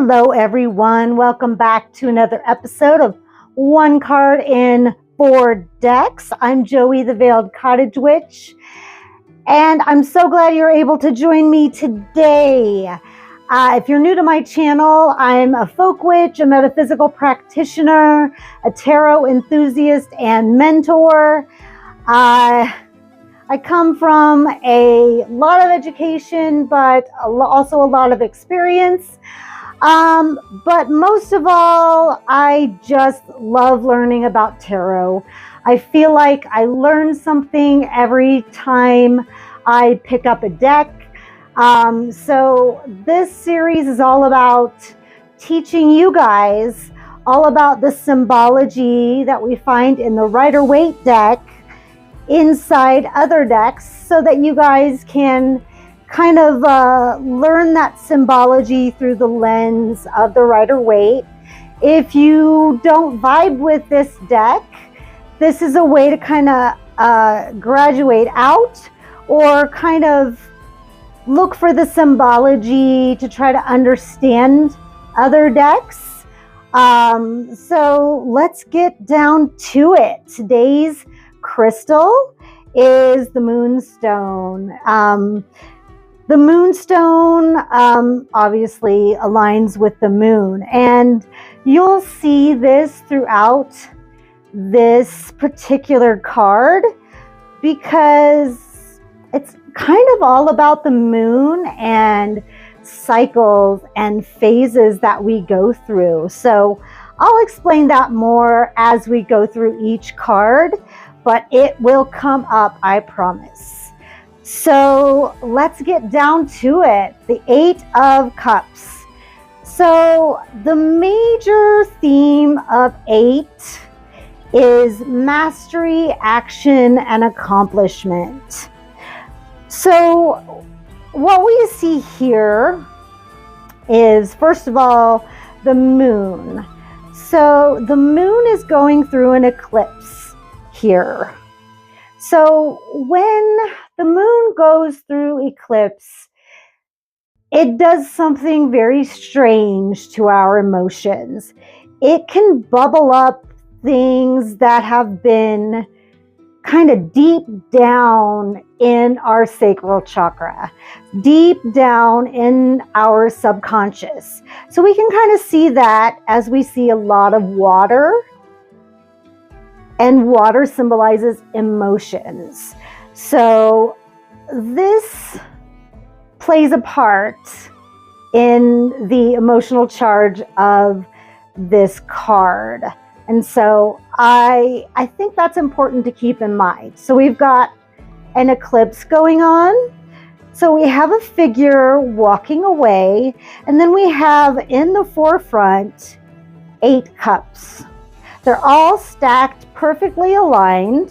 Hello everyone, welcome back to another episode of One Card in 4 Decks. I'm Joey the Veiled Cottage Witch, and I'm so glad you're able to join me today. If you're new to my channel, I'm a folk witch, a metaphysical practitioner, a tarot enthusiast, and mentor. I come from a lot of education, but also a lot of experience. But most of all, I just love learning about tarot. I feel like I learn something every time I pick up a deck. So this series is all about teaching you guys all about the symbology that we find in the Rider-Waite deck inside other decks, so that you guys can kind of learn that symbology through the lens of the Rider-Waite. If you don't vibe with this deck, this is a way to kind of graduate out or kind of look for the symbology to try to understand other decks. So let's get down to it. Today's crystal is the moonstone. The moonstone obviously aligns with the moon, and you'll see this throughout this particular card because it's kind of all about the moon and cycles and phases that we go through. So I'll explain that more as we go through each card, but it will come up, I promise. So let's get down to it. The 8 of Cups. So the major theme of 8 is mastery, action, and accomplishment. So what we see here is, first of all, the moon. So the moon is going through an eclipse here. So when the moon goes through eclipse, it does something very strange to our emotions. It can bubble up things that have been kind of deep down in our sacral chakra, deep down in our subconscious. So we can kind of see that as we see a lot of water. And water symbolizes emotions. So this plays a part in the emotional charge of this card. And so I think that's important to keep in mind. So we've got an eclipse going on. So we have a figure walking away, and then we have in the forefront 8 cups. They're all stacked, perfectly aligned.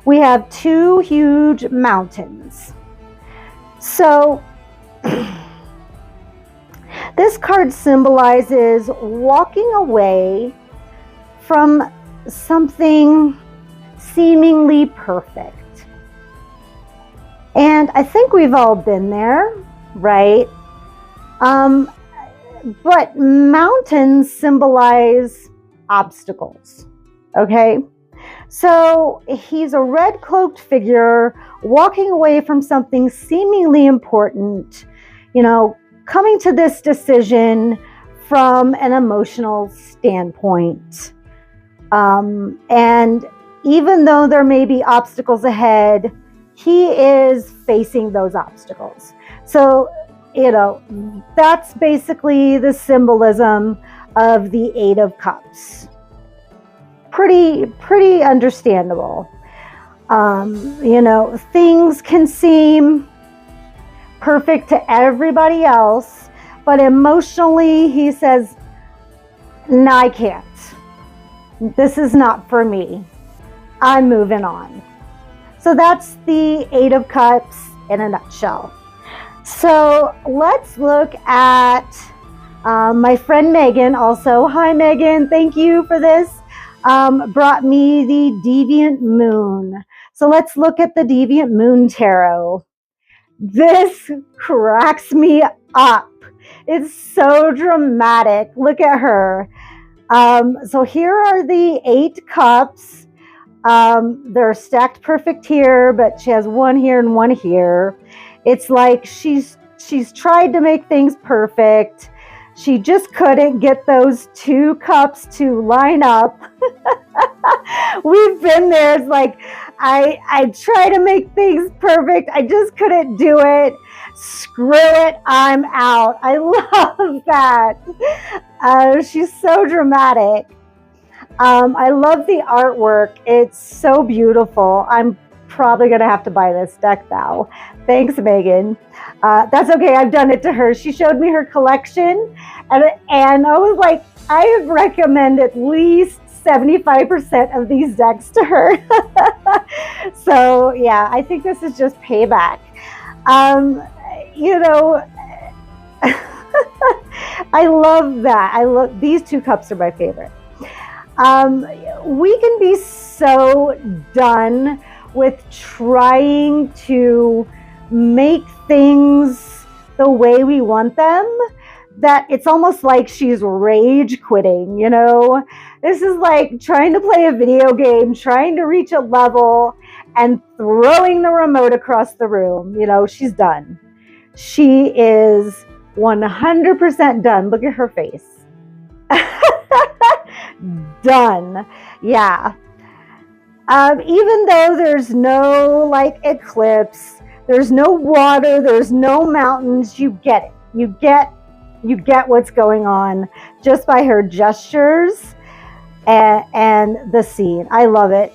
We have 2 huge mountains. So this card symbolizes walking away from something seemingly perfect. And I think we've all been there, right? But mountains symbolize obstacles, okay? So he's a red cloaked figure walking away from something seemingly important, coming to this decision from an emotional standpoint. And even though there may be obstacles ahead, he is facing those obstacles. So, that's basically the symbolism of the 8 of Cups. Pretty understandable. Things can seem perfect to everybody else, but emotionally he says, no, I can't. This is not for me. I'm moving on. So that's the 8 of Cups in a nutshell. So let's look at my friend Megan also. Hi Megan, thank you for this. Brought me the Deviant Moon. So let's look at the Deviant Moon Tarot. This cracks me up. It's so dramatic. Look at her. So here are the 8 cups. They're stacked perfect here, but she has one here and one here. It's like she's tried to make things perfect. She just couldn't get those 2 cups to line up. We've been there. It's like, I try to make things perfect. I just couldn't do it. Screw it, I'm out. I love that. She's so dramatic. I love the artwork. It's so beautiful. I'm probably going to have to buy this deck now. Thanks, Megan. That's okay. I've done it to her. She showed me her collection, and I was like, I recommend at least 75% of these decks to her. So, yeah, I think this is just payback. You know, I love that. These 2 cups are my favorite. We can be so done with trying to make things the way we want them that it's almost like she's rage quitting, you know? This is like trying to play a video game, trying to reach a level and throwing the remote across the room. You know, she's done. She is 100% done. Look at her face. Done. Yeah. Even though there's no like eclipse, there's no water, there's no mountains, you get it. You get what's going on just by her gestures and the scene. I love it.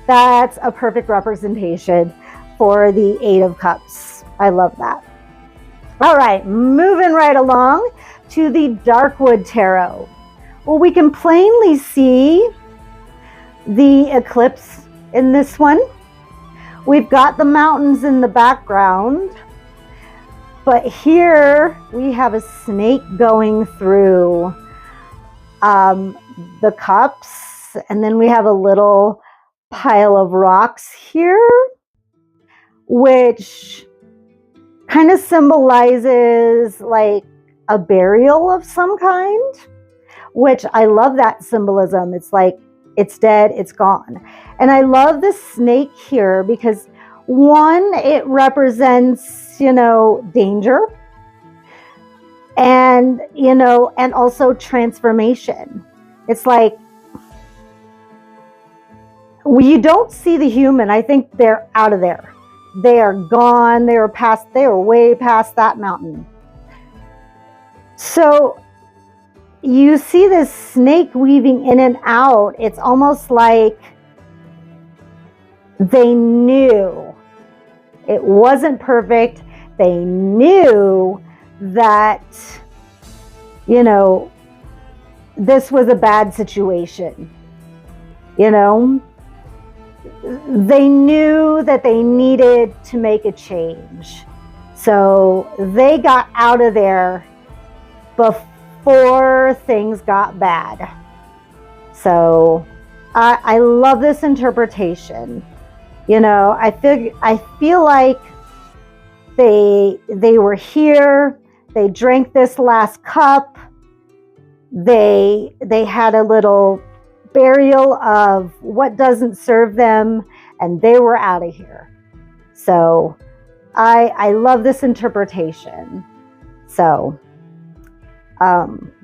That's a perfect representation for the 8 of Cups. I love that. All right, moving right along to the Darkwood Tarot. Well, we can plainly see the eclipse in this one. We've got the mountains in the background, but here we have a snake going through the cups, and then we have a little pile of rocks here, which kind of symbolizes like a burial of some kind, which I love that symbolism. It's like, it's dead, it's gone. And I love the snake here because, one, it represents, you know, danger and, you know, and also transformation. It's like, you don't see the human. I think they're out of there. They are gone. They are way past that mountain. So you see this snake weaving in and out. It's almost like they knew it wasn't perfect. They knew that, you know, this was a bad situation. You know, they knew that they needed to make a change. So they got out of there before things got bad. So I love this interpretation. You know, I feel like they were here. They drank this last cup. They had a little burial of what doesn't serve them, and they were out of here. So I love this interpretation. So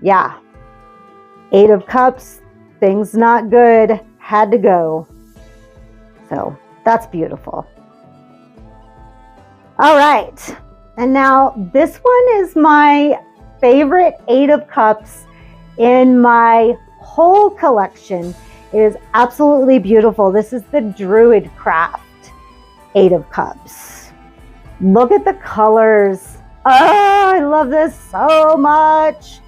yeah, 8 of Cups, things not good, had to go. So that's beautiful. All right, and now this one is my favorite 8 of Cups in my whole collection. It is absolutely beautiful. This is the Druid Craft 8 of Cups. Look at the colors. Oh, I love this so much.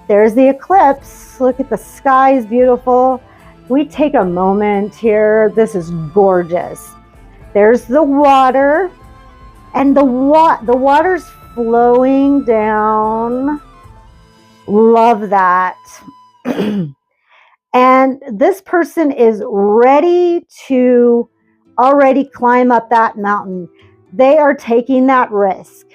There's the eclipse. Look at the sky is beautiful. We take a moment here. This is gorgeous. There's the water, and the water's flowing down. Love that. And this person is ready to already climb up that mountain. they are taking that risk.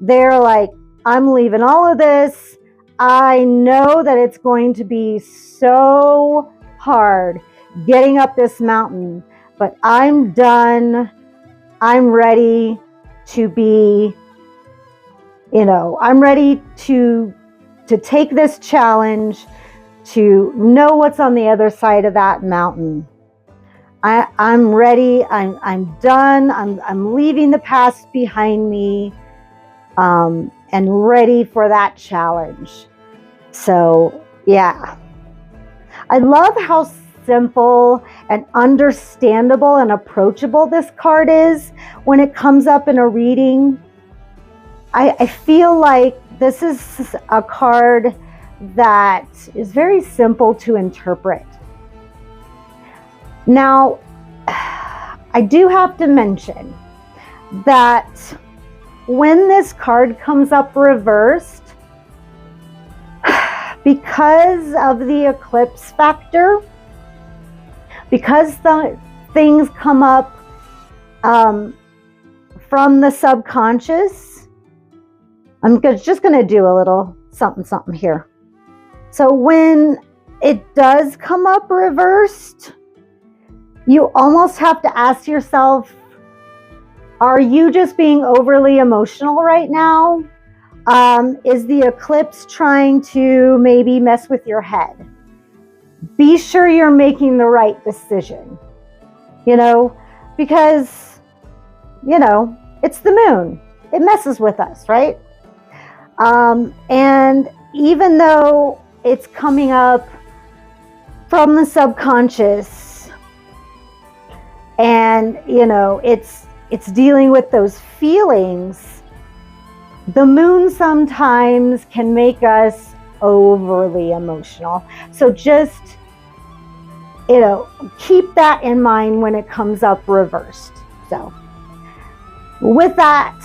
They're like, I'm leaving all of this. I know that it's going to be so hard getting up this mountain, but I'm done. I'm ready to be, I'm ready to take this challenge, to know what's on the other side of that mountain. I'm ready. I'm done. I'm leaving the past behind me, and ready for that challenge. So yeah, I love how simple and understandable and approachable this card is when it comes up in a reading. I feel like this is a card that is very simple to interpret. Now, I do have to mention that when this card comes up reversed, because of the eclipse factor, because the things come up from the subconscious, I'm just going to do a little something here. So when it does come up reversed, you almost have to ask yourself, are you just being overly emotional right now? Is the eclipse trying to maybe mess with your head? Be sure you're making the right decision, because, it's the moon. It messes with us, right? And even though it's coming up from the subconscious and, it's dealing with those feelings, the moon sometimes can make us overly emotional. So just, keep that in mind when it comes up reversed. So with that,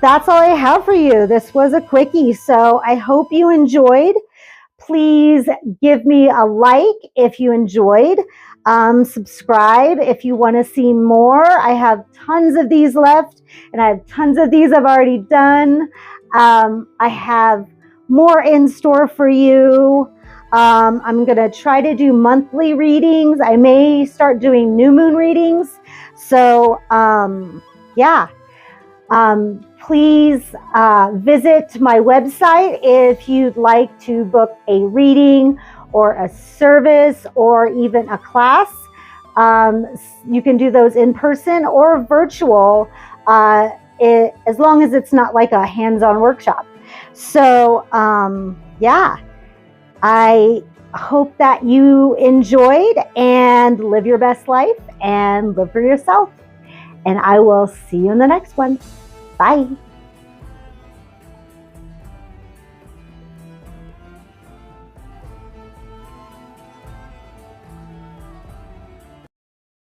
that's all I have for you. This was a quickie, so I hope you enjoyed. Please give me a like if you enjoyed. Subscribe if you want to see more. I have tons of these left, and I have tons of these I've already done. I have more in store for you. I'm going to try to do monthly readings. I may start doing new moon readings. So, yeah. Please visit my website if you'd like to book a reading or a service or even a class. You can do those in person or virtual, as long as it's not like a hands-on workshop. So, yeah, I hope that you enjoyed and live your best life and live for yourself. And I will see you in the next one. Bye.